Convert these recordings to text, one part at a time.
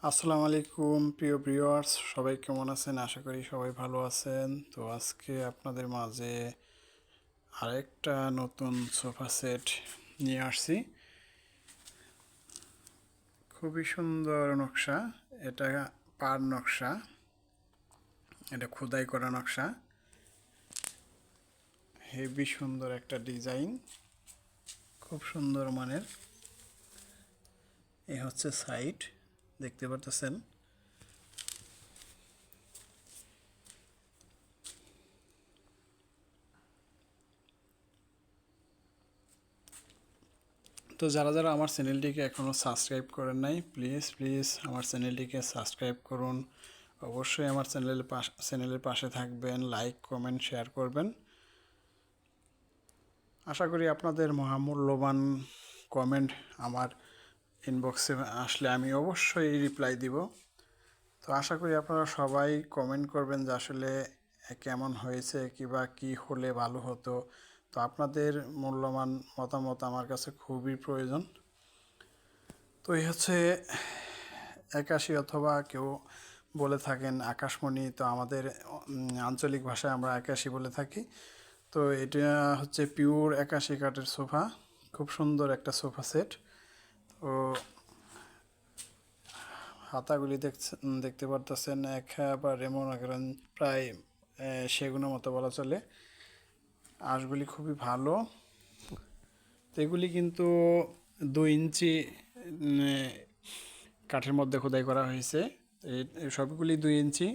আসসালামু আলাইকুম প্রিয় ভিউয়ার্স, সবাই কেমন আছেন? আশা করি সবাই ভালো আছেন। তো আজকে আপনাদের মাঝে আরেকটা নতুন সোফা সেট নিয়ে আসছি। খুবই সুন্দর নকশা। এটা পার নকশা, এটা খোদাই করা নকশা। হেভি সুন্দর একটা ডিজাইন, খুব সুন্দর মানের। এই হচ্ছে সাইড, দেখতে পারতেছেন। তো যারা যারা আমার চ্যানেলটিকে এখনও সাবস্ক্রাইব করেন নাই, প্লিজ প্লিজ আমার চ্যানেলটিকে সাবস্ক্রাইব করুন। অবশ্যই আমার চ্যানেলের পাশে থাকবেন, লাইক কমেন্ট শেয়ার করবেন। আশা করি আপনাদের মহামূল্যবান কমেন্ট আমার ইনবক্সে আসলে আমি অবশ্যই রিপ্লাই দিব। তো আশা করি আপনারা সবাই কমেন্ট করবেন যে আসলে কেমন হয়েছে কিংবা কি হলে ভালো হতো। তো আপনাদের মূল্যবান মতামত আমার কাছে খুবই প্রয়োজন। তো এই হচ্ছে একাশি, অথবা কেউ বলে থাকেন আকাশমণি। তো আমাদের আঞ্চলিক ভাষায় আমরা একাশি বলে থাকি। তো এটা হচ্ছে পিওর একাশি কাঠের সোফা, খুব সুন্দর একটা সোফা সেট। তো হাতাগুলি দেখতে পারতেছেন, একেবারে মনে করেন প্রায় সেগুনের মতো বলা চলে। আঁশগুলি খুবই ভালো। তো এগুলি কিন্তু 2 ইঞ্চি কাঠের মধ্যে খোদাই করা হয়েছে। এই সবগুলি 2 ইঞ্চি।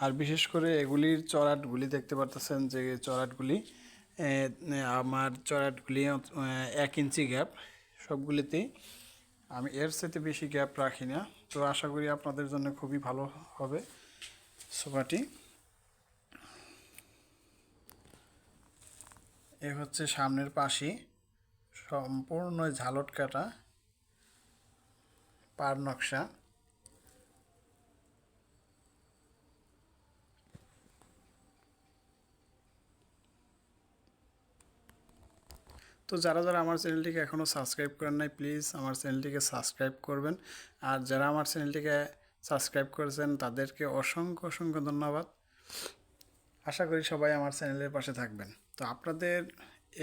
আর বিশেষ করে এগুলির চড়াটগুলি দেখতে পারতেছেন, যে চড়াটগুলি আমার চড়াটগুলি 1 ইঞ্চি গ্যাপ সবগুলিতেই। আমি এর সাথে বেশি গ্যাপ রাখি না। তো আশা করি আপনাদের জন্য খুবই ভালো হবে সোফাটি। এ হচ্ছে সামনের পাশি, সম্পূর্ণ ঝালট কাটা পার নকশা। তো যারা যারা আমার চ্যানেলটিকে এখনও সাবস্ক্রাইব করেন নাই, প্লিজ আমার চ্যানেলটিকে সাবস্ক্রাইব করবেন। আর যারা আমার চ্যানেলটিকে সাবস্ক্রাইব করেছেন তাদেরকে অসংখ্য অসংখ্য ধন্যবাদ। আশা করি সবাই আমার চ্যানেলের পাশে থাকবেন। তো আপনাদের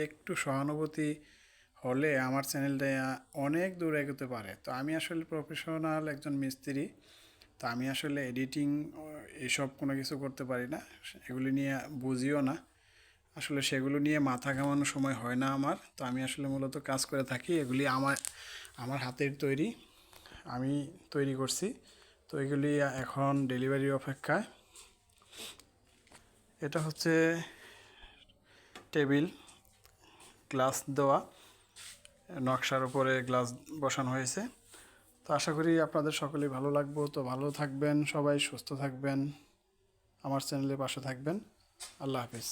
একটু সহানুভূতি হলে আমার চ্যানেলটা অনেক দূর এগোতে পারে। তো আমি আসলে প্রফেশনাল একজন মিস্ত্রি। তো আমি আসলে এডিটিং এসব কোনো কিছু করতে পারি না, এগুলি নিয়ে বুঝিও না। আসলে সেগুলো নিয়ে মাথা ঘামানোর সময় হয় না আমার। তো আমি আসলে মূলত কাজ করে থাকি, এগুলি আমার আমার হাতের তৈরি, আমি তৈরি করছি। তো এগুলি এখন ডেলিভারি অপেক্ষায়। এটা হচ্ছে টেবিল, গ্লাস দেওয়া, নকশার উপরে গ্লাস বসানো হয়েছে। তো আশা করি আপনাদের সকলেই ভালো লাগবে। তো ভালো থাকবেন সবাই, সুস্থ থাকবেন, আমার চ্যানেলের পাশে থাকবেন। আল্লাহ হাফিজ।